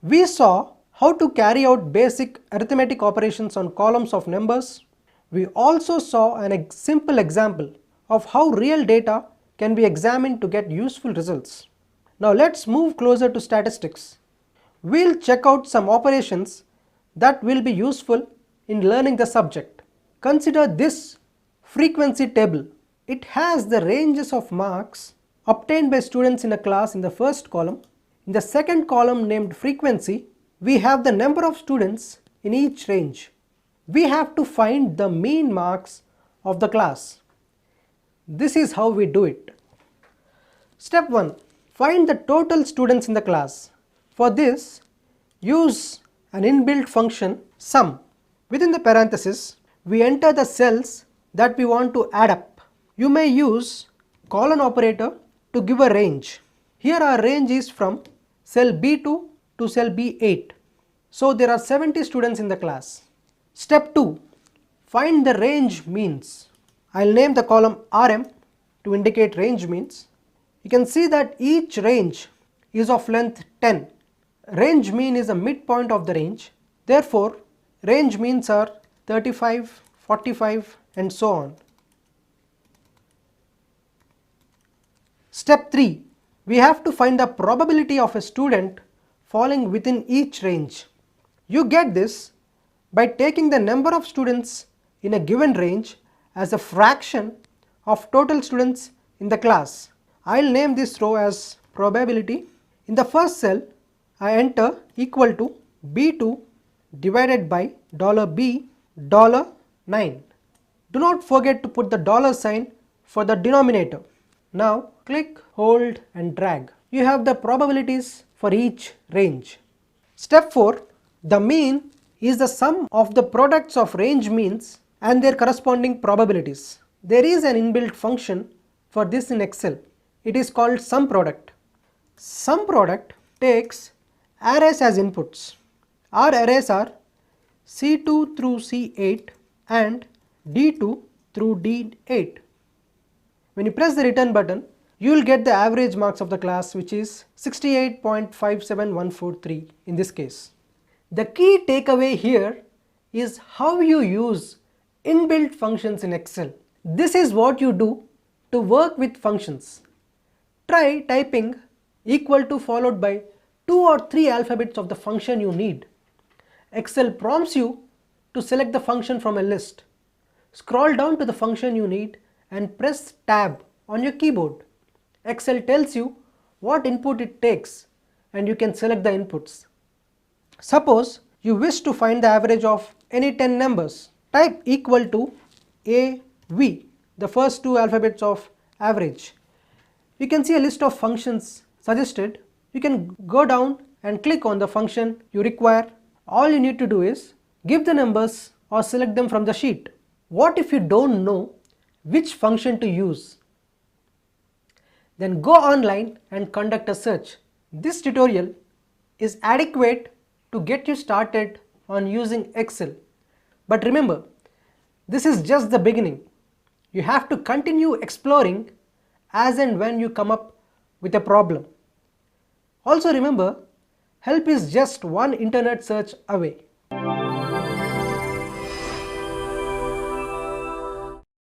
We saw how to carry out basic arithmetic operations on columns of numbers. We also saw a simple example of how real data can be examined to get useful results. Now let's move closer to statistics. We'll check out some operations that will be useful in learning the subject. Consider this frequency table. It has the ranges of marks obtained by students in a class in the first column. In the second column named frequency, we have the number of students in each range. We have to find the mean marks of the class. This is how we do it. Step 1. Find the total students in the class. For this, use an inbuilt function sum. Within the parenthesis, we enter the cells that we want to add up. You may use colon operator to give a range. Here our range is from cell B2 to cell B8. So there are 70 students in the class. Step 2. Find the range means. I'll name the column RM to indicate range means. You can see that each range is of length 10. Range mean is a midpoint of the range. Therefore, range means are 35, 45 and so on. Step 3. We have to find the probability of a student falling within each range. You get this by taking the number of students in a given range as a fraction of total students in the class. I'll name this row as probability. In the first cell, I enter equal to B2 divided by $B $9. Do not forget to put the dollar sign for the denominator. Now click, hold and drag. You have the probabilities for each range. Step 4. The mean is the sum of the products of range means and their corresponding probabilities. There is an inbuilt function for this in Excel. It is called sum product. Sum product takes arrays as inputs. Our arrays are C2 through C8 and D2 through D8. When you press the return button, you will get the average marks of the class, which is 68.57143 in this case. The key takeaway here is how you use inbuilt functions in Excel. This is what you do to work with functions. Try typing equal to followed by 2 or 3 alphabets of the function you need. Excel prompts you to select the function from a list. Scroll down to the function you need and press tab on your keyboard. Excel tells you what input it takes and you can select the inputs. Suppose you wish to find the average of any 10 numbers. Type equal to AV, the first 2 alphabets of average. You can see a list of functions suggested. You can go down and click on the function you require. All you need to do is give the numbers or select them from the sheet. What if you don't know which function to use? Then go online and conduct a search. This tutorial is adequate to get you started on using Excel. But remember, this is just the beginning. You have to continue exploring as and when you come up with a problem. Also remember, help is just one internet search away.